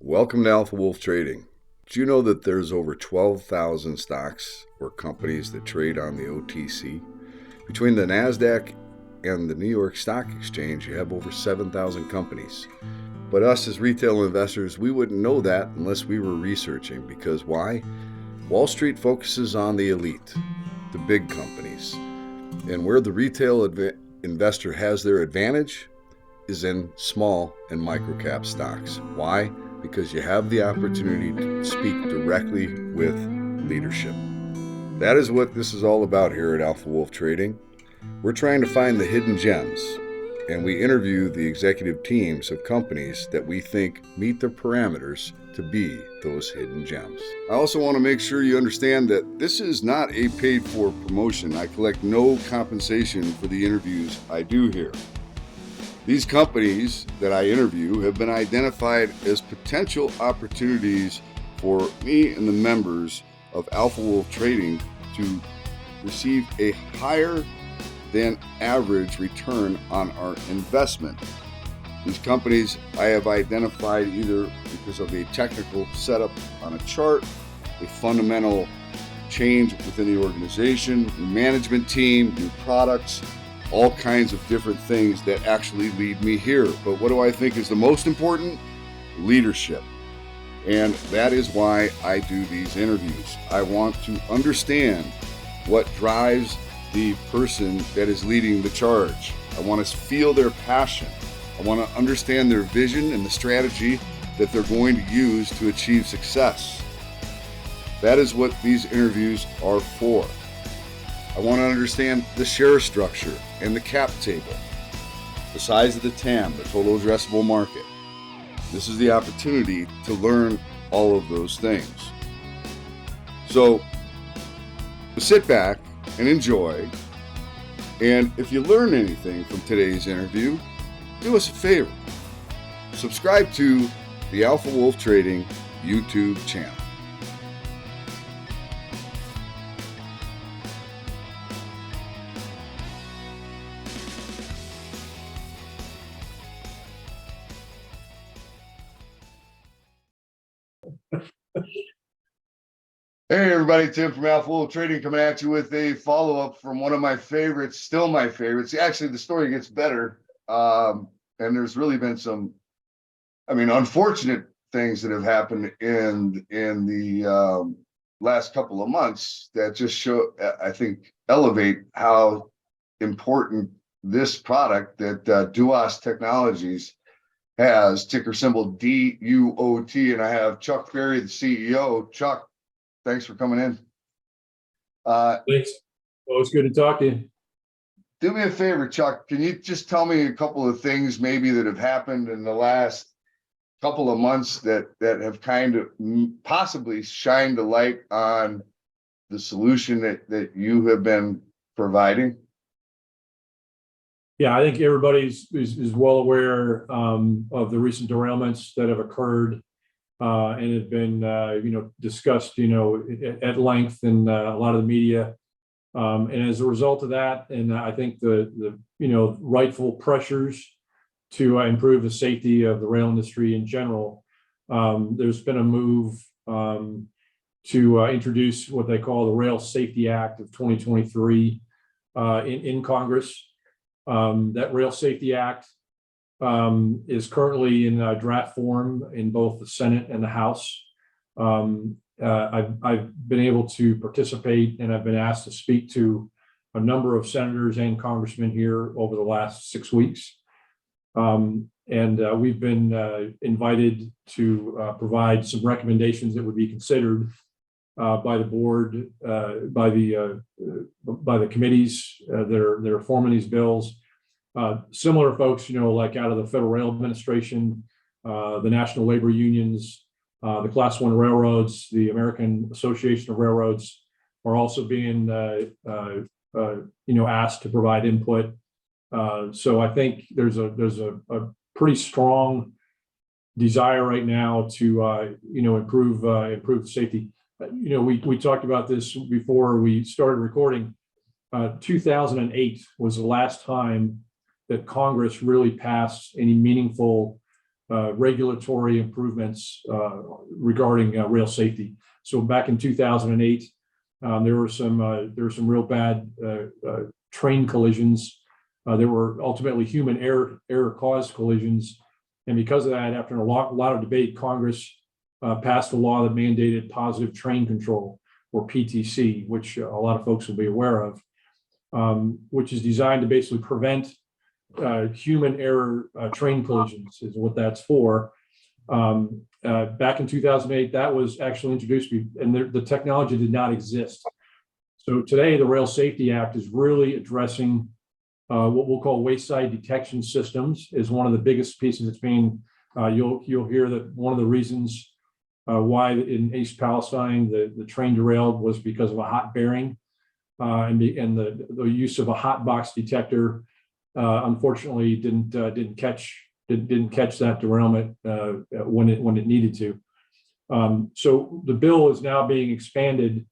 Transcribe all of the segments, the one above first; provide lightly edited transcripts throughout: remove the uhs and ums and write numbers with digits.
Welcome to Alpha Wolf Trading. Did you know that there's over 12,000 stocks or companies that trade on the OTC? Between the NASDAQ and the New York Stock Exchange, you have over 7,000 companies. But us as retail investors, we wouldn't know that unless we were researching. Because why? Wall Street focuses on the elite, the big companies. And where the retail investor has their advantage is in small and micro-cap stocks. Why? Because you have the opportunity to speak directly with leadership. That is what this is all about here at Alpha Wolf Trading. We're trying to find the hidden gems, and we interview the executive teams of companies that we think meet the parameters to be those hidden gems. I also want to make sure you understand that this is not a paid-for promotion. I collect no compensation for the interviews I do here. These companies that I interview have been identified as potential opportunities for me and the members of Alpha Wolf Trading to receive a higher than average return on our investment. These companies I have identified either because of a technical setup on a chart, a fundamental change within the organization, new management team, new products, all kinds of different things that actually lead me here. But what do I think is the most important? Leadership. And that is why I do these interviews. I want to understand what drives the person that is leading the charge. I want to feel their passion. I want to understand their vision and the strategy that they're going to use to achieve success. That is what these interviews are for. I want to understand the share structure and the cap table, the size of the TAM, the total addressable market. This is the opportunity to learn all of those things. So sit back and enjoy. And if you learn anything from today's interview, do us a favor. Subscribe to the Alpha Wolf Trading YouTube channel. Hey everybody, Tim from Alpha Wolf Trading coming at you with a follow-up from one of my favorites, still my favorites. Actually, the story gets better. And there's really been some, unfortunate things that have happened in the last couple of months that just show, I think, elevate how important this product that DUOT Technologies has, ticker symbol DUOT. And I have Chuck Ferry, the CEO. Chuck, thanks for coming in. Thanks. Always good to talk to you. Do me a favor, Chuck. Can you just tell me a couple of things maybe that have happened in the last couple of months that have kind of possibly shined a light on the solution that you have been providing? Yeah, I think everybody is well aware of the recent derailments that have occurred and have been discussed at length in a lot of the media. And as a result of that, and I think the rightful pressures to improve the safety of the rail industry in general, there's been a move to introduce what they call the Rail Safety Act of 2023 in Congress. That Rail Safety Act is currently in draft form in both the Senate and the House. I've been able to participate, and I've been asked to speak to a number of senators and congressmen here over the last 6 weeks. And we've been invited to provide some recommendations that would be considered by the board, by the committees that are forming these bills. Similar folks, like out of the Federal Rail Administration, the National Labor Unions, the Class 1 railroads, the American Association of Railroads are also being, asked to provide input. So I think there's a pretty strong desire right now to, improve safety. We talked about this before we started recording. 2008 was the last time that Congress really passed any meaningful regulatory improvements regarding rail safety. So back in 2008, there were some real bad train collisions. There were ultimately human error caused collisions, and because of that, after a lot of debate, Congress passed a law that mandated positive train control, or PTC, which a lot of folks will be aware of, which is designed to basically prevent human error train collisions, is what that's for. Back in 2008, that was actually introduced, and the technology did not exist. So today, the Rail Safety Act is really addressing what we'll call wayside detection systems. Is one of the biggest pieces. It's being you'll hear that one of the reasons why in East Palestine the train derailed was because of a hot bearing, and the use of a hot box detector unfortunately didn't catch that derailment when it needed to. So the bill is now being expanded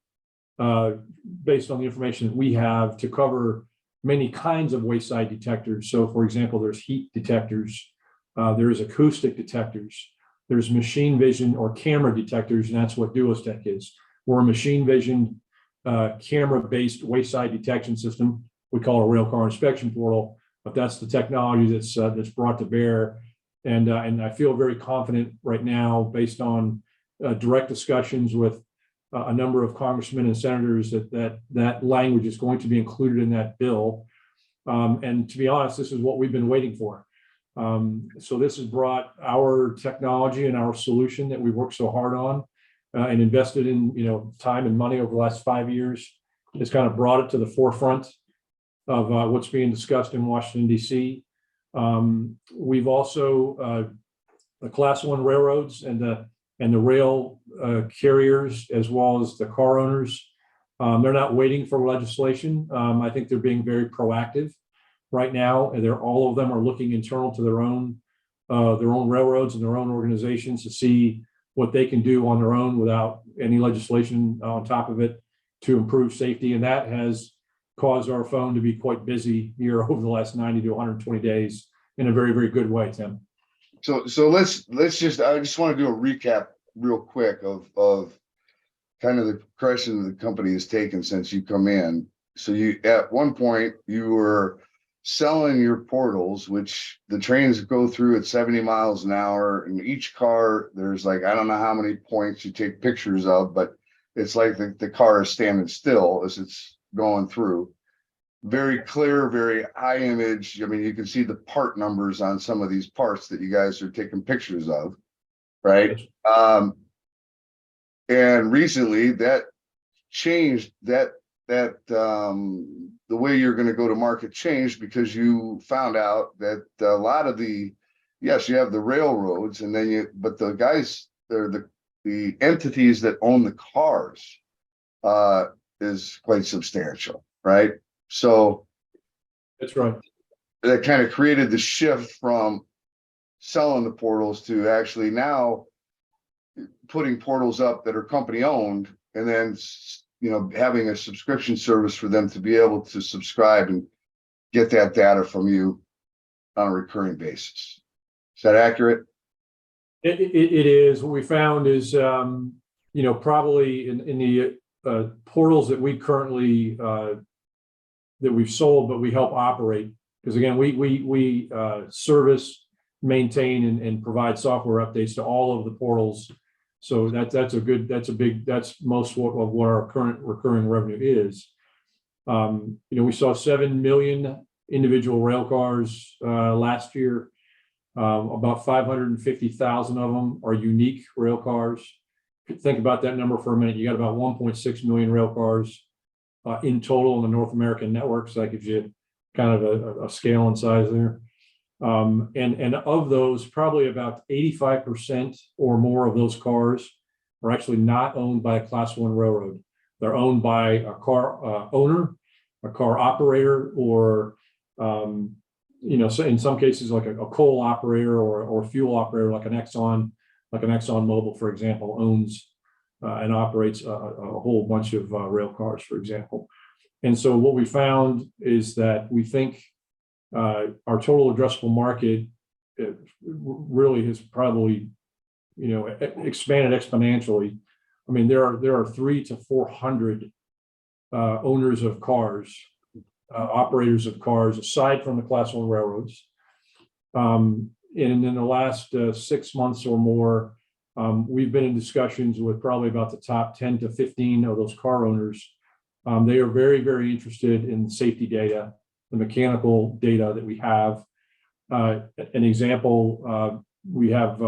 based on the information that we have to cover many kinds of wayside detectors. So, for example, there's heat detectors, there's acoustic detectors, there's machine vision or camera detectors, and that's what DUOT is. We're a machine vision camera-based wayside detection system. We call it a rail car inspection portal, but that's the technology that's brought to bear. And I feel very confident right now, based on direct discussions with a number of congressmen and senators, that language is going to be included in that bill. And to be honest, this is what we've been waiting for. So this has brought our technology and our solution that we worked so hard on and invested in, time and money over the last 5 years. It's kind of brought it to the forefront of what's being discussed in Washington, D.C. We've also the Class 1 railroads and the rail carriers, as well as the car owners. They're not waiting for legislation. I think they're being very proactive right now, and all of them are looking internal to their own railroads and their own organizations to see what they can do on their own without any legislation on top of it to improve safety. And that has caused our phone to be quite busy here over the last 90 to 120 days in a very, very good way, Tim. So let's just, I just want to do a recap real quick of kind of the progression the company has taken since you come in. So you, at one point, you were selling your portals, which the trains go through at 70 miles an hour, and each car, there's like, I don't know how many points you take pictures of, but it's like the car is standing still as it's going through. Very clear, very high image. I mean, you can see the part numbers on some of these parts that you guys are taking pictures of, right? And recently that changed, that the way you're going to go to market changed, because you found out that a lot of yes, you have the railroads, and then but the guys, they're the entities that own the cars is quite substantial, right? So that's right. That kind of created the shift from selling the portals to actually now putting portals up that are company owned, and then having a subscription service for them to be able to subscribe and get that data from you on a recurring basis. Is that accurate? It is. What we found is, probably in the portals that we currently that we've sold, but we help operate, because again, we service, maintain, and provide software updates to all of the portals. So that's most of what our current recurring revenue is. We saw 7 million individual rail cars last year. About 550,000 of them are unique rail cars. Think about that number for a minute. You got about 1.6 million rail cars in total in the North American network. So that gives you kind of a scale and size there. And of those, probably about 85% or more of those cars are actually not owned by a Class 1 railroad. They're owned by a car owner, a car operator, or so in some cases like a coal operator or fuel operator, like an Exxon Mobil, for example, owns and operates a whole bunch of rail cars, for example. And so what we found is that we think our total addressable market it really has probably, expanded exponentially. I mean, there are 300 to 400 owners of cars, operators of cars, aside from the Class 1 railroads. And in the last 6 months or more, we've been in discussions with probably about the top 10 to 15 of those car owners. They are very, very interested in safety data, the mechanical data that we have. An example, we have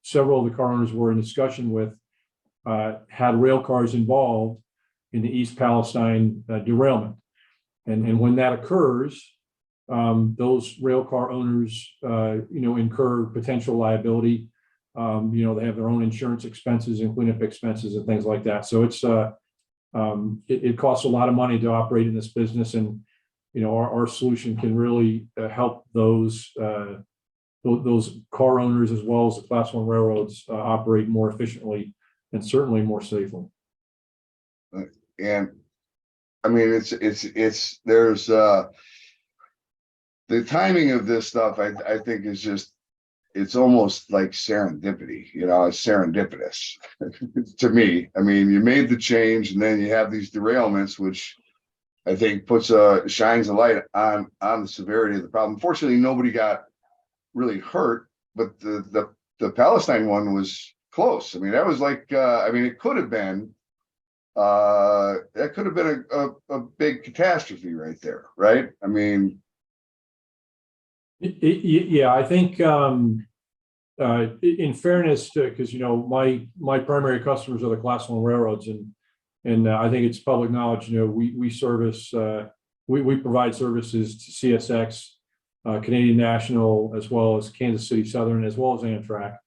several of the car owners we're in discussion with had rail cars involved in the East Palestine derailment. And when that occurs, those rail car owners, incur potential liability. They have their own insurance expenses and cleanup expenses and things like that. So it costs a lot of money to operate in this business, and our solution can really help those car owners as well as the Class 1 railroads operate more efficiently and certainly more safely. And I mean, there's the timing of this stuff, I think is just, it's almost like serendipity, it's serendipitous to me. I mean, you made the change and then you have these derailments, which I think shines a light on the severity of the problem. Fortunately, nobody got really hurt, but the Palestine one was close. I mean, that was like, it could have been, that could have been a big catastrophe right there, right? I mean, yeah, I think in fairness to, because my primary customers are the Class 1 railroads, and I think it's public knowledge. We service, we provide services to CSX, Canadian National, as well as Kansas City Southern, as well as Amtrak.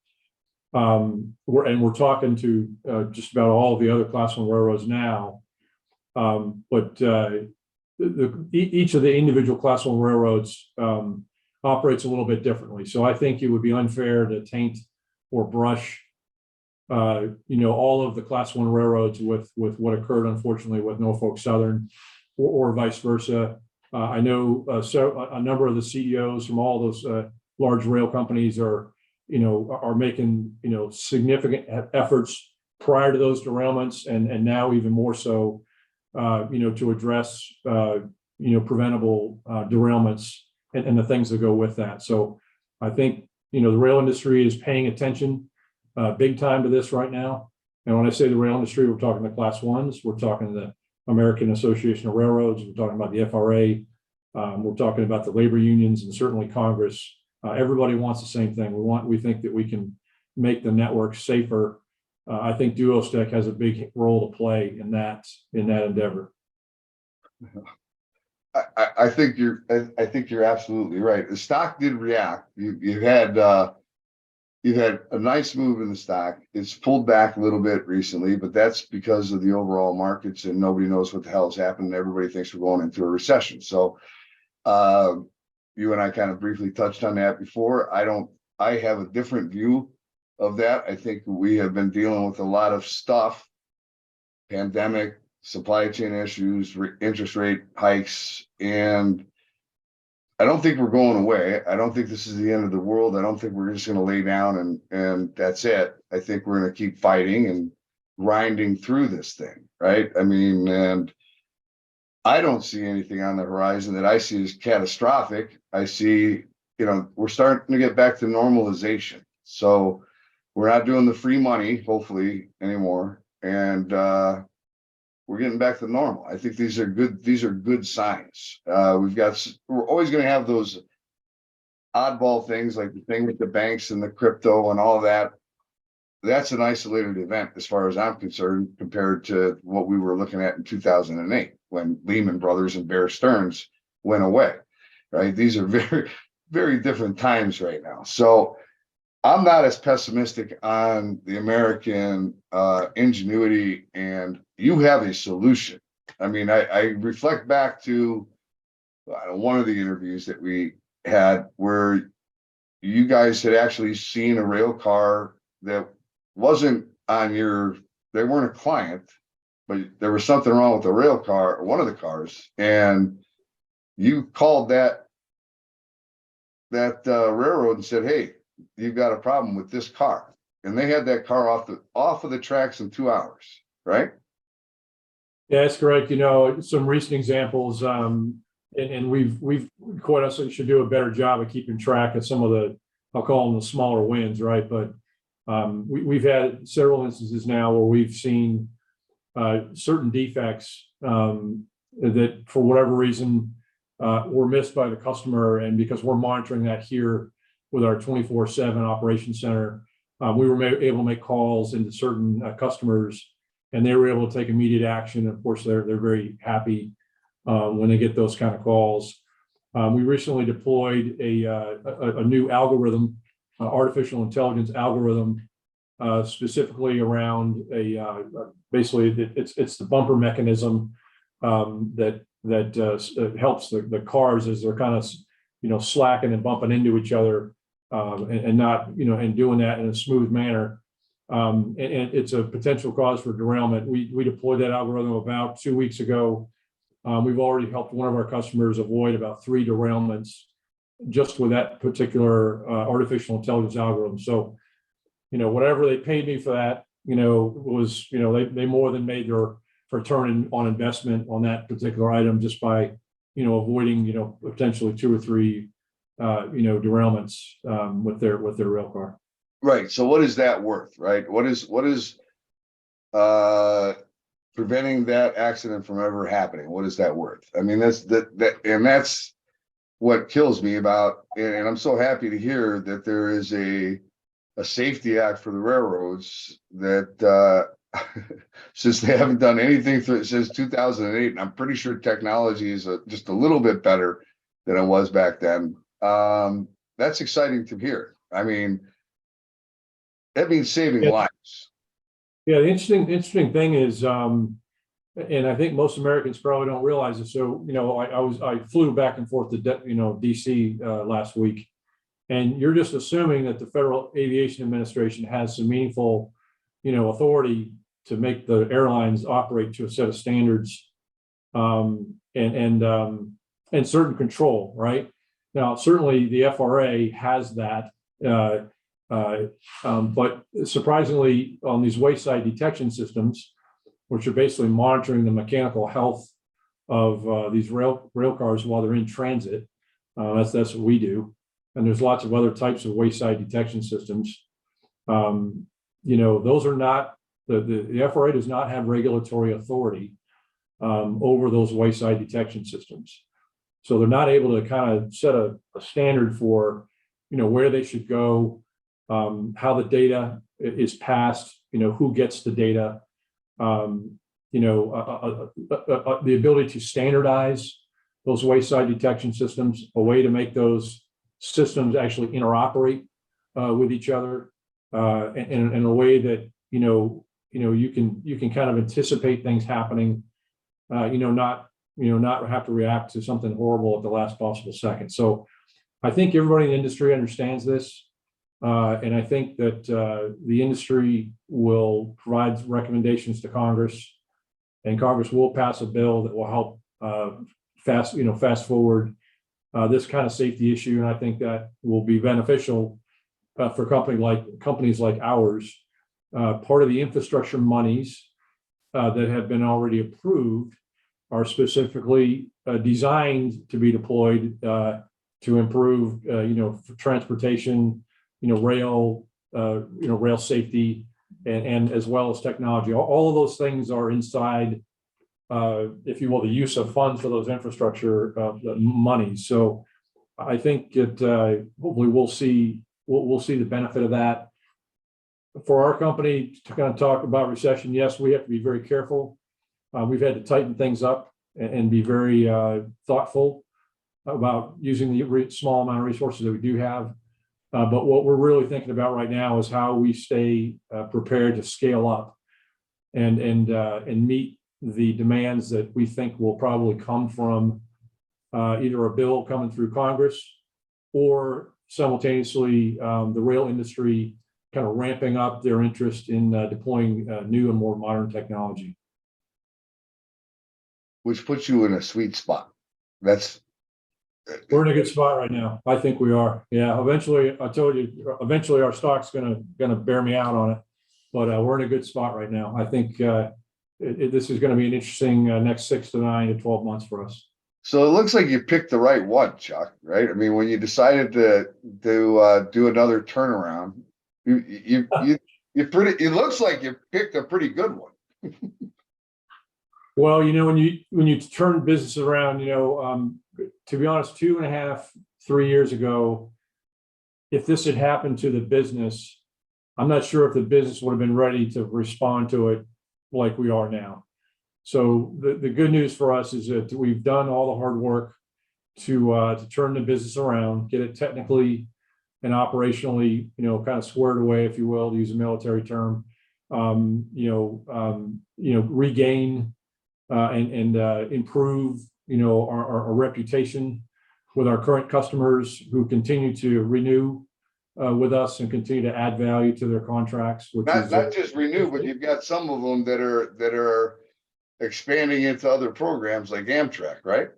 We're talking to just about all of the other Class 1 railroads now, but each of the individual Class 1 railroads operates a little bit differently. So I think it would be unfair to taint or brush, all of the Class 1 railroads with what occurred, unfortunately, with Norfolk Southern, or vice versa. I know a number of the CEOs from all those large rail companies are making significant efforts prior to those derailments, and now even more so, to address preventable derailments and the things that go with that. So I think the rail industry is paying attention big time to this right now. And when I say the rail industry, we're talking the Class 1s, we're talking the American Association of Railroads, we're talking about the FRA, we're talking about the labor unions, and certainly Congress. Everybody wants the same thing. We think that we can make the network safer. I think DUOT has a big role to play in that endeavor. I think you're absolutely right. The stock did react. You've had a nice move in the stock. It's pulled back a little bit recently, but that's because of the overall markets, and nobody knows what the hell has happened. Everybody thinks we're going into a recession. So you and I kind of briefly touched on that before. I have a different view of that. I think we have been dealing with a lot of stuff, pandemic, supply chain issues, interest rate hikes, and I don't think we're going away. I don't think this is the end of the world. I don't think we're just going to lay down and that's it. I think we're going to keep fighting and grinding through this thing, right? I mean, and I don't see anything on the horizon that I see as catastrophic. I see, we're starting to get back to normalization. So we're not doing the free money, hopefully, anymore. And we're getting back to normal. I think these are good signs. We're always going to have those oddball things, like the thing with the banks and the crypto and all that. That's an isolated event as far as I'm concerned, compared to what we were looking at in 2008 when Lehman Brothers and Bear Stearns went away, right? These are very, very different times right now. So I'm not as pessimistic on the American ingenuity, and you have a solution. I mean, I reflect back to one of the interviews that we had where you guys had actually seen a rail car that wasn't they weren't a client, but there was something wrong with the rail car, or one of the cars, and you called that that railroad and said, "Hey, you've got a problem with this car," and they had that car off of the tracks in 2 hours, right? Yeah, that's correct. Some recent examples, and we've quite honestly should do a better job of keeping track of some of the, I'll call them the smaller wins, right? But we've had several instances now where we've seen certain defects that for whatever reason were missed by the customer, and because we're monitoring that here with our 24/7 operations center, we were able to make calls into certain customers, and they were able to take immediate action. Of course, they're very happy when they get those kind of calls. We recently deployed a new algorithm, artificial intelligence algorithm, specifically around basically it's the bumper mechanism that helps the cars as they're kind of slacking and bumping into each other, and not and doing that in a smooth manner. And it's a potential cause for derailment. We deployed that algorithm about 2 weeks ago. We've already helped one of our customers avoid about 3 derailments just with that particular artificial intelligence algorithm. So, whatever they paid me for that, was, they more than made their return on investment on that particular item just by, avoiding, potentially 2 or 3, derailments with their rail car. Right. So what is that worth, right? What is preventing that accident from ever happening? What is that worth? I mean, that's what kills me about, and I'm so happy to hear that there is a safety act for the railroads that since they haven't done anything since 2008, and I'm pretty sure technology is just a little bit better than it was back then. That's exciting to hear. I mean, that means saving lives. Yeah, the interesting thing is, and I think most Americans probably don't realize it. So, I flew back and forth to DC last week, and you're just assuming that the Federal Aviation Administration has some meaningful, authority to make the airlines operate to a set of standards, and certain control, right? Now, certainly the FRA has that. But surprisingly, on these wayside detection systems, which are basically monitoring the mechanical health of these rail cars while they're in transit, that's what we do. And there's lots of other types of wayside detection systems. Those are not, the FRA does not have regulatory authority over those wayside detection systems. So they're not able to kind of set a standard for, where they should go, how the data is passed, who gets the data, the ability to standardize those wayside detection systems, a way to make those systems actually interoperate with each other in a way that you can kind of anticipate things happening, not have to react to something horrible at the last possible second. So I think everybody in the industry understands this. And I think that the industry will provide recommendations to Congress, and Congress will pass a bill that will help fast forward this kind of safety issue. And I think that will be beneficial for companies like ours. Part of the infrastructure monies that have been already approved are specifically designed to be deployed to improve, transportation, rail safety, and as well as technology. All of those things are inside, if you will, the use of funds for those infrastructure money. So I think that hopefully we'll see the benefit of that. For our company to kind of talk about recession, yes, we have to be very careful. We've had to tighten things up and be very thoughtful about using the small amount of resources that we do have. But what we're really thinking about right now is how we stay prepared to scale up and meet the demands that we think will probably come from either a bill coming through Congress or simultaneously the rail industry kind of ramping up their interest in deploying new and more modern technology. Which puts you in a sweet spot. That's We're in a good spot right now. I think we are. Yeah. Eventually, I told you, eventually our stock's gonna bear me out on it, but we're in a good spot right now. I think this is going to be an interesting next 6 to 9 to 12 months for us. So it looks like you picked the right one, Chuck, right? I mean, when you decided to do another turnaround, you it looks like you picked a pretty good one. Well, when you turn business around, to be honest, 2.5, 3 years ago, if this had happened to the business, I'm not sure if the business would have been ready to respond to it like we are now. So the good news for us is that we've done all the hard work to turn the business around, get it technically and operationally, kind of squared away, if you will, to use a military term, regain and improve, our reputation with our current customers who continue to renew with us and continue to add value to their contracts. Which not just renew, but you've got some of them that are expanding into other programs like Amtrak, right?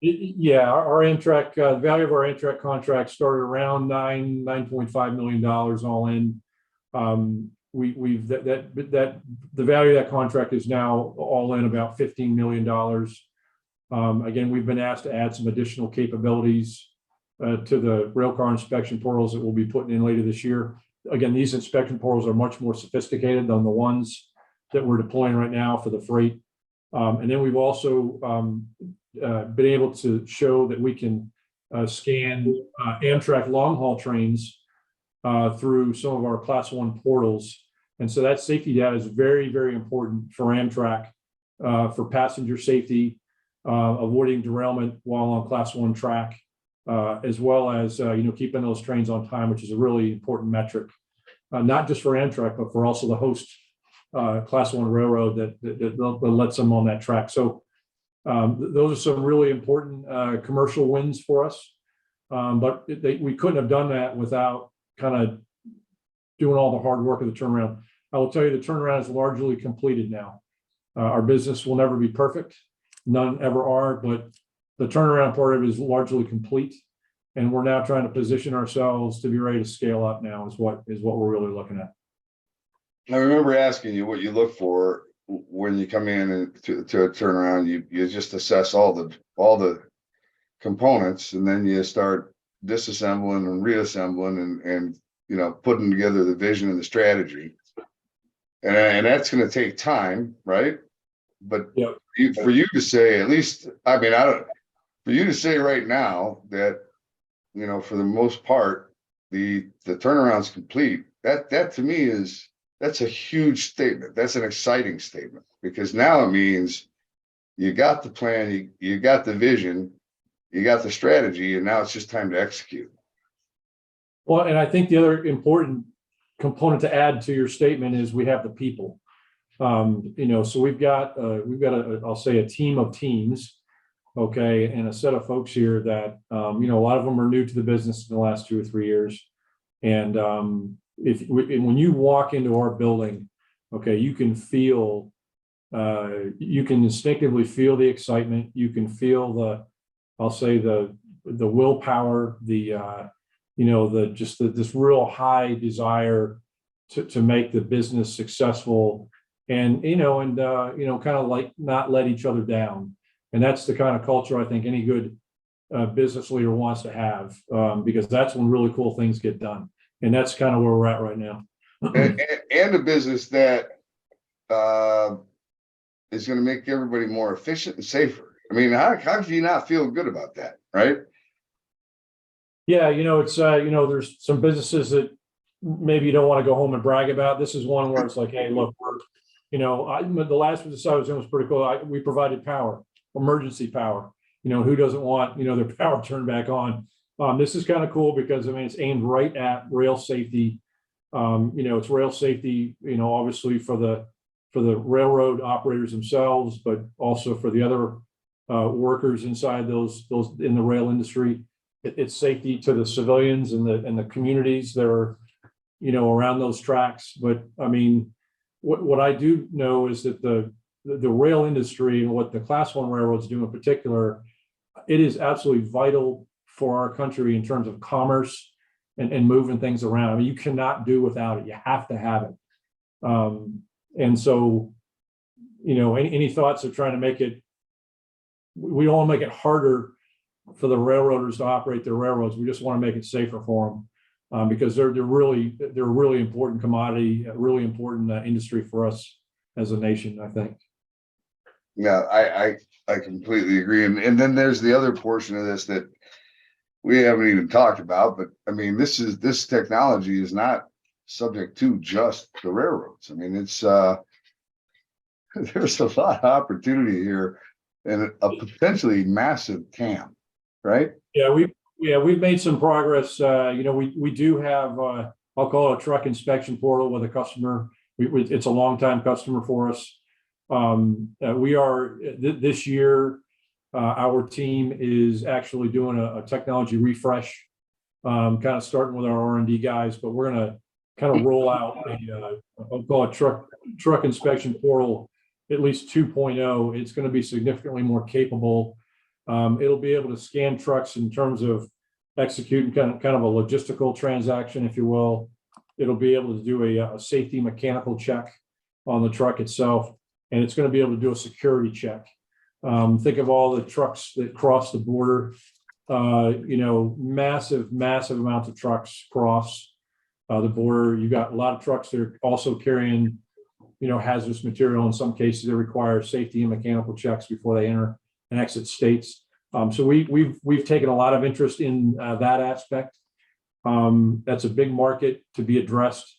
Yeah, our Amtrak, the value of our Amtrak contract started around $9.5 million all in. We've that the value of that contract is now all in about $15 million. Again, we've been asked to add some additional capabilities to the railcar inspection portals that we'll be putting in later this year. Again, these inspection portals are much more sophisticated than the ones that we're deploying right now for the freight. And then we've also been able to show that we can scan Amtrak long haul trains through some of our Class 1 portals. And so that safety data is very, very important for Amtrak, for passenger safety, avoiding derailment while on Class 1 track, as well as keeping those trains on time, which is a really important metric, not just for Amtrak, but for also the host Class 1 railroad that lets them on that track. So those are some really important commercial wins for us. But we couldn't have done that without kind of doing all the hard work of the turnaround. I will tell you, the turnaround is largely completed now. Our business will never be perfect. None ever are, but the turnaround part of it is largely complete. And we're now trying to position ourselves to be ready to scale up now is what we're really looking at. I remember asking you what you look for when you come in and to a turnaround. You just assess all the components, and then you start disassembling and reassembling and putting together the vision and the strategy. And that's going to take time, right? But yep. For you to say, at least, I mean, for you to say right now that, for the most part, the turnaround's complete, that to me that's a huge statement. That's an exciting statement, because now it means you got the plan, you got the vision, you got the strategy, and now it's just time to execute. Well, and I think the other important component to add to your statement is we have the people. So we've got I'll say a team of teams, okay, and a set of folks here that a lot of them are new to the business in the last 2 or 3 years, and when you walk into our building, okay, you can instinctively feel the excitement. You can feel the willpower, this real high desire to make the business successful, and kind of like not let each other down. And that's the kind of culture I think any good business leader wants to have, because that's when really cool things get done. And that's kind of where we're at right now. and a business that is going to make everybody more efficient and safer. I mean, how can you not feel good about that, right? Yeah, it's there's some businesses that maybe you don't want to go home and brag about. This is one where it's like, hey, look, the last business I was in was pretty cool. We provided power, emergency power. Who doesn't want their power turned back on? This is kind of cool because it's aimed right at rail safety. It's rail safety, obviously for the railroad operators themselves, but also for the other workers inside those in the rail industry. It's safety to the civilians and the communities that are around those tracks. But I mean, what I do know is that the rail industry and what the Class 1 railroads do in particular, it is absolutely vital for our country in terms of commerce and moving things around. I mean, you cannot do without it. You have to have it. And so, any thoughts of trying to make it, we don't want to make it harder for the railroaders to operate their railroads. We just want to make it safer for them, because they're a really important commodity, a really important industry for us as a nation, I think. Yeah, I completely agree. And then there's the other portion of this that we haven't even talked about, but I mean, this technology is not subject to just the railroads. I mean, it's there's a lot of opportunity here and a potentially massive TAM, right? Yeah, we've made some progress. We do have I'll call it a truck inspection portal with a customer. It's a longtime customer for us. We are this year. Our team is actually doing a technology refresh, kind of starting with our R&D guys, but we're going to kind of roll out I'll call it truck inspection portal, at least 2.0. It's going to be significantly more capable. It'll be able to scan trucks in terms of executing kind of a logistical transaction, if you will. It'll be able to do a safety mechanical check on the truck itself, and it's going to be able to do a security check. Think of all the trucks that cross the border. Massive amounts of trucks cross the border. You've got a lot of trucks that are also carrying, hazardous material. In some cases, they require safety and mechanical checks before they enter and exit states. So we've taken a lot of interest in that aspect. That's a big market to be addressed,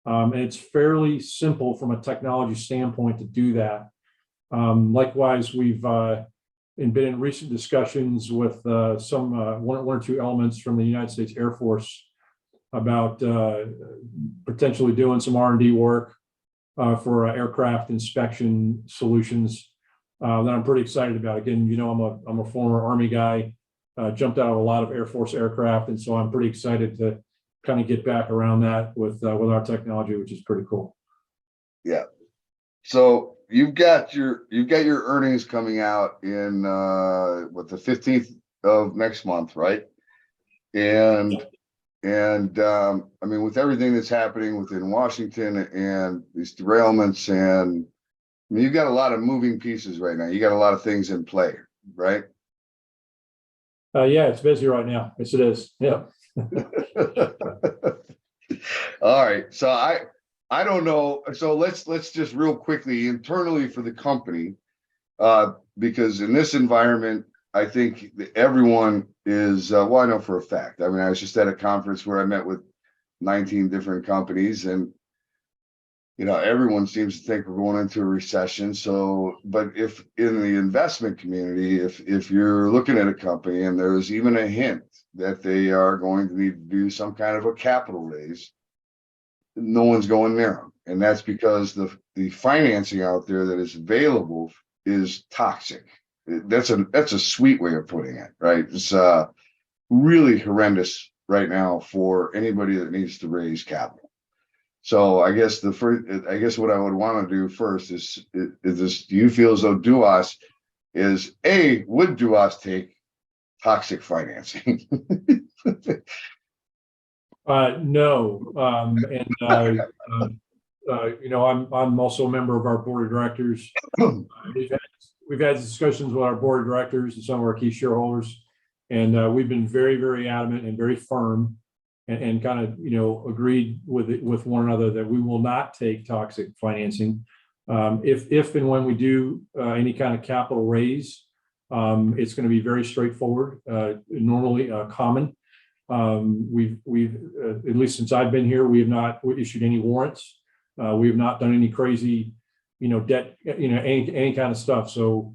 and it's fairly simple from a technology standpoint to do that. Likewise, we've been in recent discussions with some one or two elements from the United States Air Force about potentially doing some R&D work for aircraft inspection solutions that I'm pretty excited about. Again, I'm a former Army guy, jumped out of a lot of Air Force aircraft, and so I'm pretty excited to kind of get back around that with our technology, which is pretty cool. Yeah. So you've got your earnings coming out in the 15th of next month, right? And I mean, with everything that's happening within Washington and these derailments, and I mean, you've got a lot of moving pieces right now. You got a lot of things in play, right? Yeah, it's busy right now. Yes, it is. Yeah. All right. So I don't know. So let's just real quickly internally for the company, because in this environment, I think everyone is, I know for a fact. I mean, I was just at a conference where I met with 19 different companies, and everyone seems to think we're going into a recession. So, but if in the investment community, if you're looking at a company and there's even a hint that they are going to need to do some kind of a capital raise, no one's going near them. And that's because the financing out there that is available is toxic. That's a sweet way of putting it, right? It's really horrendous right now for anybody that needs to raise capital. So I guess what I would want to do first is this: do you feel as though DUOT would DUOT take toxic financing? No, I'm also a member of our board of directors. We've had discussions with our board of directors and some of our key shareholders, and we've been very, very adamant and very firm, and kind of agreed with one another that we will not take toxic financing. If and when we do any kind of capital raise, it's going to be very straightforward, normally common. We've at least since I've been here, we have not issued any warrants. We have not done any crazy, debt, any kind of stuff. So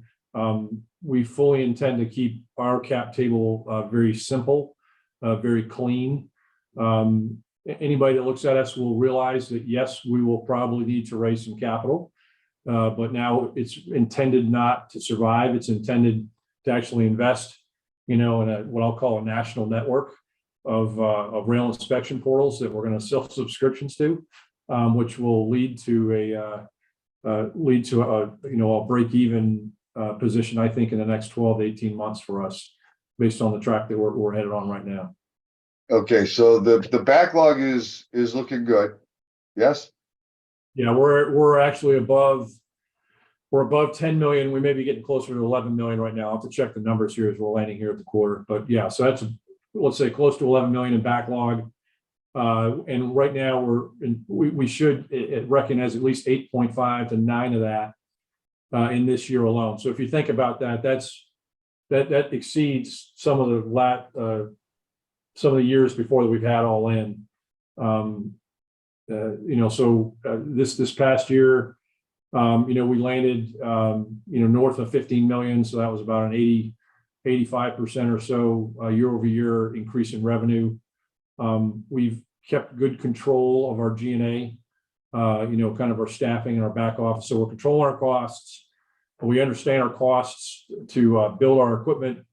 we fully intend to keep our cap table very simple, very clean. Anybody that looks at us will realize that, yes, we will probably need to raise some capital, but now it's intended not to survive. It's intended to actually invest, in what I'll call a national network of rail inspection portals that we're going to sell subscriptions to, which will lead to a break-even position, I think, in the next 12 to 18 months for us. based on the track that we're headed on right now. Okay, so the backlog is looking good. Yes. Yeah, we're actually above. We're above 10 million. We may be getting closer to 11 million right now. I'll have to check the numbers here as we're landing here at the quarter. But yeah, so that's, let's say, close to 11 million in backlog. And right now we should recognize at least 8.5 to 9 of that in this year alone. So if you think about that, that exceeds some of the years before that we've had all in. This past year, we landed, north of 15 million. So that was about an 85% or so year over year increase in revenue. We've kept good control of our G&A, kind of our staffing and our back office. So we're controlling our costs. We understand our costs to build our equipment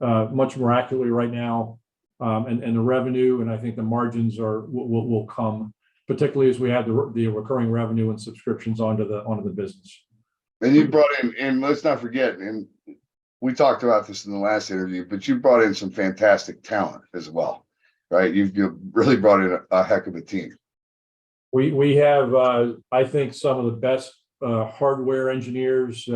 much more accurately right now. And the revenue, and I think the margins will come, particularly as we add the recurring revenue and subscriptions onto the business. And you brought in, and let's not forget, and we talked about this in the last interview, but you brought in some fantastic talent as well, right? You've really brought in a heck of a team. We have, I think, some of the best hardware engineers,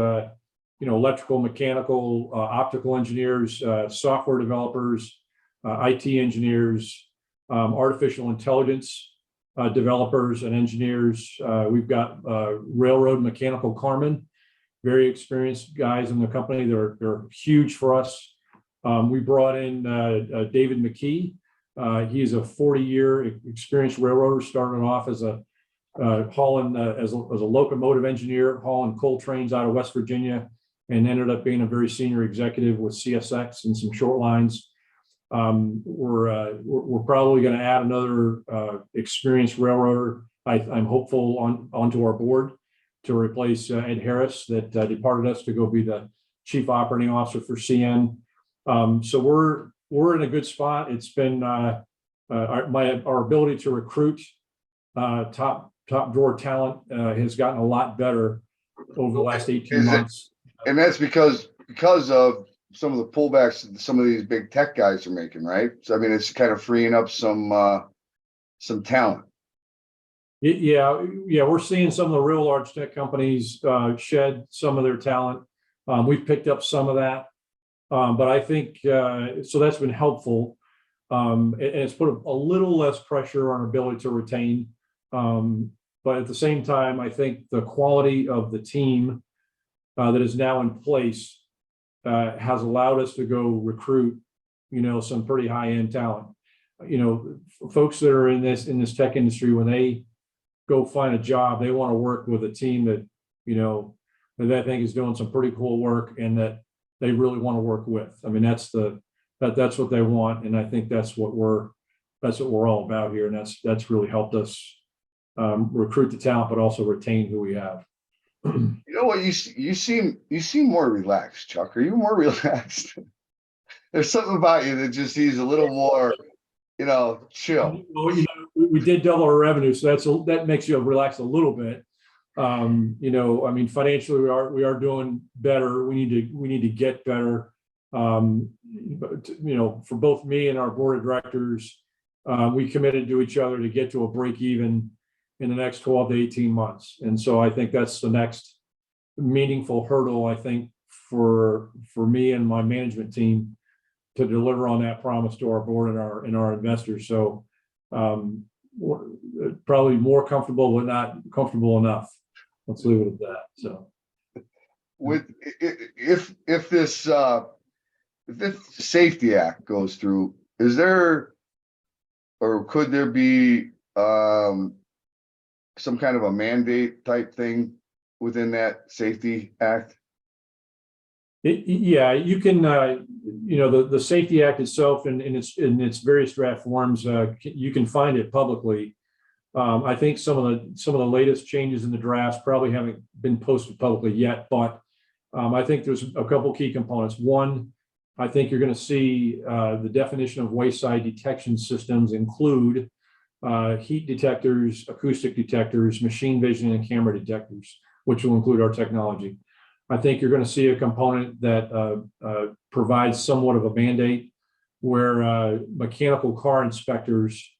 electrical, mechanical, optical engineers, software developers, IT engineers, artificial intelligence developers and engineers. We've got railroad mechanical carmen, very experienced guys in the company. They're huge for us. We brought in David McKee. He's a 40-year experienced railroader, started off as a locomotive engineer, hauling coal trains out of West Virginia, and ended up being a very senior executive with CSX and some short lines. We're probably going to add another experienced railroader. I'm hopeful onto our board to replace Ed Harris that departed us to go be the chief operating officer for CN. So we're in a good spot. It's been our ability to recruit top drawer talent has gotten a lot better over the last 18 months. And that's because of some of the pullbacks that some of these big tech guys are making, right? So I mean, it's kind of freeing up some talent. Yeah, we're seeing some of the real large tech companies shed some of their talent. We've picked up some of that, but I think so that's been helpful, and it's put a little less pressure on our ability to retain. But at the same time, I think the quality of the team that is now in place has allowed us to go recruit, some pretty high-end talent. Folks that are in this tech industry, when they go find a job, they want to work with a team that, that I think is doing some pretty cool work and that they really want to work with. I mean, that's what they want, and I think that's what we're all about here, and that's really helped us recruit the talent, but also retain who we have. You know what? You seem more relaxed, Chuck. Are you more relaxed? There's something about you that just seems a little more, chill. Well, we did double our revenue, so that makes you relax a little bit. I mean, financially, we are doing better. We need to get better. But, for both me and our board of directors, we committed to each other to get to a break even in the next 12 to 18 months. And so I think that's the next meaningful hurdle, I think, for me and my management team to deliver on that promise to our board and our investors. So we're probably more comfortable, but not comfortable enough. Let's leave it at that. So if this Safety Act goes through, is there or could there be some kind of a mandate type thing within that Safety Act? You can, the Safety Act itself in its various draft forms, you can find it publicly. I think some of the latest changes in the drafts probably haven't been posted publicly yet, but I think there's a couple key components. One, I think you're going to see the definition of wayside detection systems include heat detectors, acoustic detectors, machine vision, and camera detectors, which will include our technology. I think you're going to see a component that provides somewhat of a mandate where mechanical car inspectors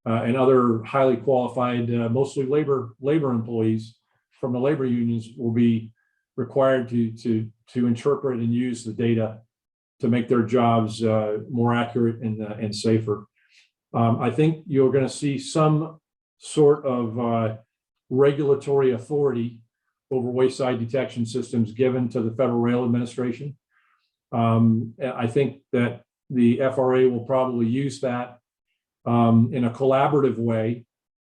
and other highly qualified, mostly labor employees from the labor unions will be required to interpret and use the data to make their jobs more accurate and safer. I think you're going to see some sort of regulatory authority over wayside detection systems given to the Federal Rail Administration. I think that the FRA will probably use that in a collaborative way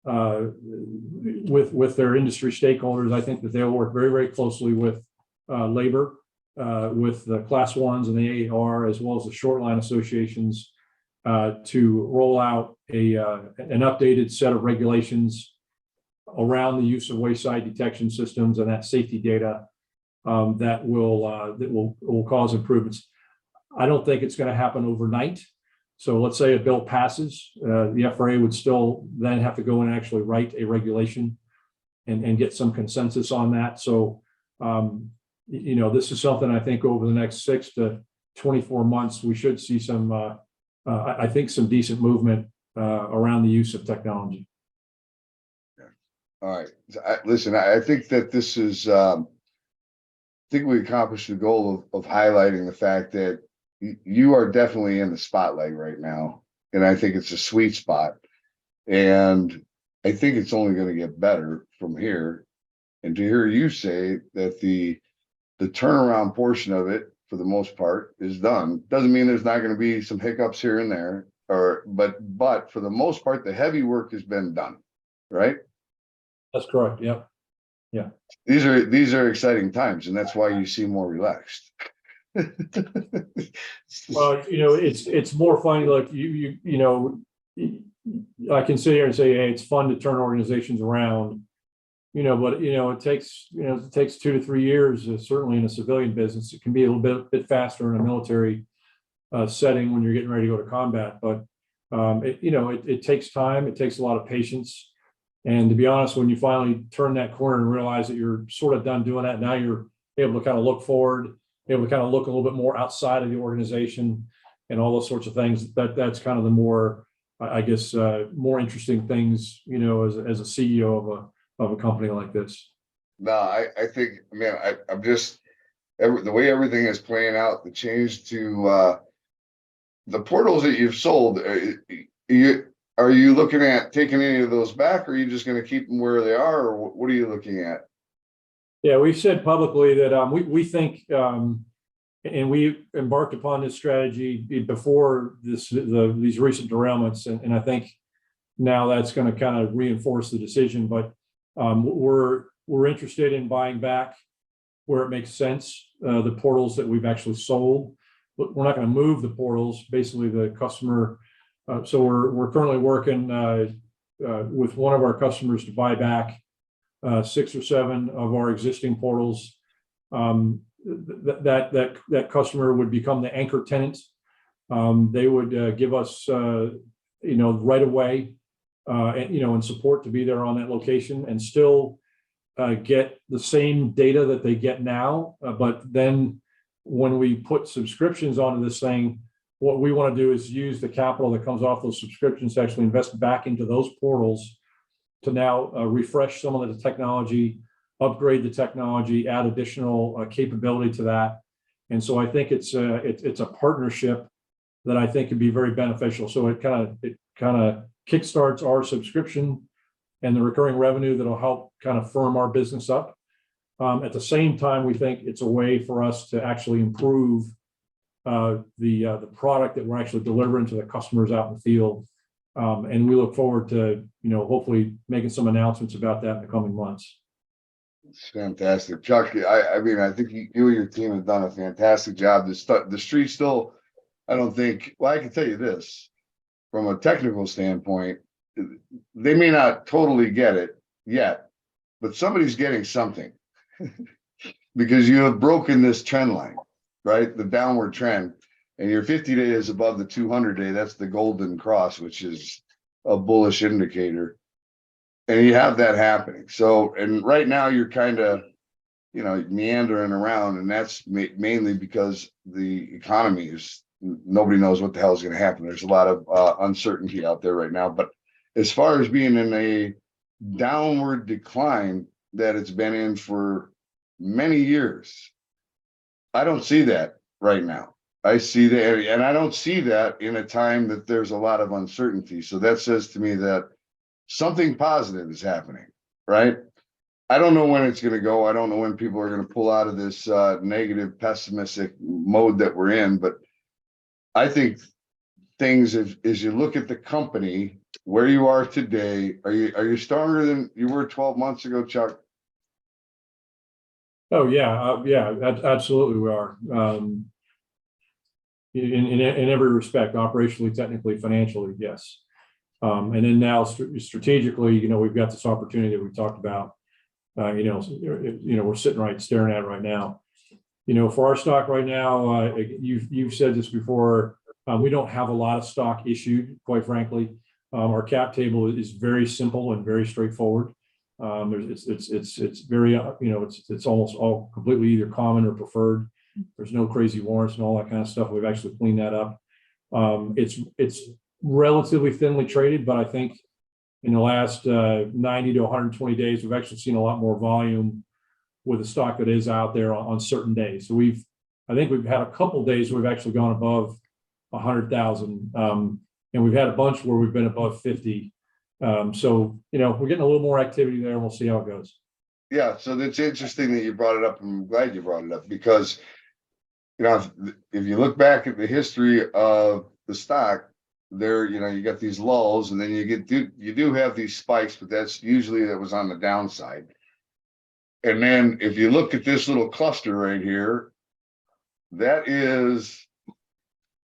with their industry stakeholders. I think that they'll work very, very closely with labor, with the Class 1s and the AAR, as well as the short line associations, to roll out an updated set of regulations around the use of wayside detection systems and that safety data that will cause improvements. I don't think it's going to happen overnight. So let's say a bill passes, the FRA would still then have to go and actually write a regulation and get some consensus on that. So, this is something I think over the next 6 to 24 months, we should see some, I think, some decent movement around the use of technology. All right. Listen, I think that this is, I think we accomplished the goal of highlighting the fact that you are definitely in the spotlight right now. And I think it's a sweet spot. And I think it's only going to get better from here. And to hear you say that the turnaround portion of it, for the most part, is done, doesn't mean there's not going to be some hiccups here and there, but for the most part, the heavy work has been done, right? That's correct. Yep. Yeah. These are exciting times, and that's why you seem more relaxed. Well, it's more fun. Like I can sit here and say, hey, it's fun to turn organizations around, but it takes 2 to 3 years. Certainly in a civilian business, it can be a little bit faster in a military setting when you're getting ready to go to combat. But it takes time. It takes a lot of patience. And to be honest, when you finally turn that corner and realize that you're sort of done doing that, now you're able to kind of look forward, able to kind of look a little bit more outside of the organization and all those sorts of things. That's kind of the more, I guess, more interesting things, as a CEO of a company like this. No, I think, man, I'm just, the way everything is playing out, the change to the portals that you've sold, are you looking at taking any of those back, or are you just going to keep them where they are, or what are you looking at? Yeah, we've said publicly that we think, and we embarked upon this strategy before these recent derailments, and I think now that's going to kind of reinforce the decision. But we're interested in buying back where it makes sense the portals that we've actually sold. But we're not going to move the portals. Basically, the customer. So we're currently working with one of our customers to buy back 6 or 7 of our existing portals. That customer would become the anchor tenant. They would give us right away and support to be there on that location, and still get the same data that they get now. But then when we put subscriptions onto this thing, what we want to do is use the capital that comes off those subscriptions to actually invest back into those portals to now refresh some of the technology, upgrade the technology, add additional capability to that. And so I think it's a partnership that I think can be very beneficial. So it kind of kickstarts our subscription and the recurring revenue that'll help kind of firm our business up. At the same time, we think it's a way for us to actually improve the product that we're actually delivering to the customers out in the field. And we look forward to, hopefully making some announcements about that in the coming months. It's fantastic, Chuck. I mean, I think you and your team have done a fantastic job. The street still, I don't think, well, I can tell you this, from a technical standpoint, they may not totally get it yet, but somebody's getting something because you have broken this trend line, right? The downward trend, and your 50-day is above the 200-day. That's the golden cross, which is a bullish indicator. And you have that happening. So, and right now you're kind of meandering around, and that's mainly because the economy is, nobody knows what the hell is going to happen. There's a lot of uncertainty out there right now. But as far as being in a downward decline that it's been in for many years, I don't see that right now. I see that, and I don't see that in a time that there's a lot of uncertainty. So that says to me that something positive is happening, right? I don't know when it's going to go. I don't know when people are going to pull out of this negative, pessimistic mode that we're in. But I think things, as you look at the company, where you are today, are you stronger than you were 12 months ago, Chuck? Oh yeah, absolutely we are. In every respect, operationally, technically, financially, yes. And then now strategically, we've got this opportunity that we talked about. We're sitting right staring at it right now. For our stock right now, you've said this before. We don't have a lot of stock issued, quite frankly. Our cap table is very simple and very straightforward. It's very, it's almost all completely either common or preferred. There's no crazy warrants and all that kind of stuff. We've actually cleaned that up. It's relatively thinly traded, but I think in the last 90 to 120 days, we've actually seen a lot more volume with the stock that is out there on certain days. So I think we've had a couple of days where we've actually gone above 100,000, and we've had a bunch where we've been above 50. So we're getting a little more activity there, and we'll see how it goes. Yeah, so that's interesting that you brought it up, and I'm glad you brought it up, because if you look back at the history of the stock, there, you got these lulls, and then you do have these spikes, but that was on the downside. And then if you look at this little cluster right here, that is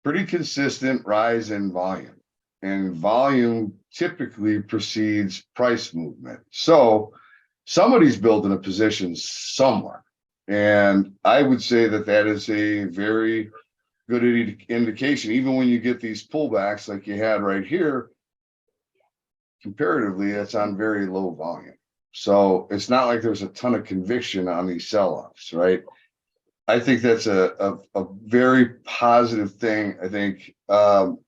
pretty consistent rise in volume, and volume typically precedes price movement. So somebody's building a position somewhere, and I would say that is a very good indication. Even when you get these pullbacks like you had right here, comparatively, that's on very low volume. So it's not like there's a ton of conviction on these sell-offs, right? I think that's a very positive thing. I think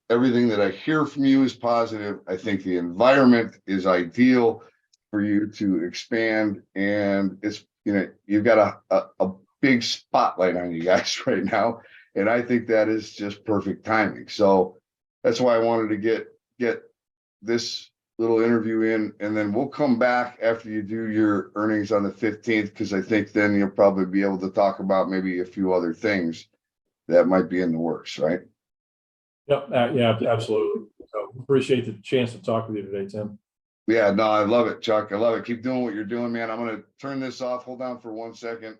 everything that I hear from you is positive. I think the environment is ideal for you to expand, and it's you've got a big spotlight on you guys right now, and I think that is just perfect timing. So that's why I wanted to get this little interview in, and then we'll come back after you do your earnings on the 15th, because I think then you'll probably be able to talk about maybe a few other things that might be in the works, right? Yep. Yeah, absolutely. So appreciate the chance to talk with you today, Tim. Yeah, no, I love it, Chuck. I love it. Keep doing what you're doing, man. I'm going to turn this off. Hold on for 1 second.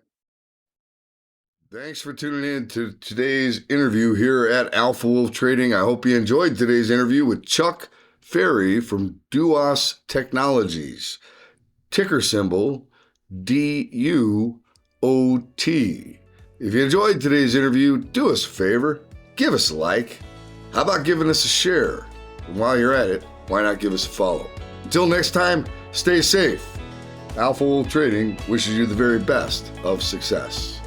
Thanks for tuning in to today's interview here at Alpha Wolf Trading. I hope you enjoyed today's interview with Chuck Ferry from DUOT Technologies, ticker symbol DUOT. If you enjoyed today's interview, do us a favor, give us a like. How about giving us a share? And while you're at it, why not give us a follow? Until next time, stay safe. Alpha Wolf Trading wishes you the very best of success.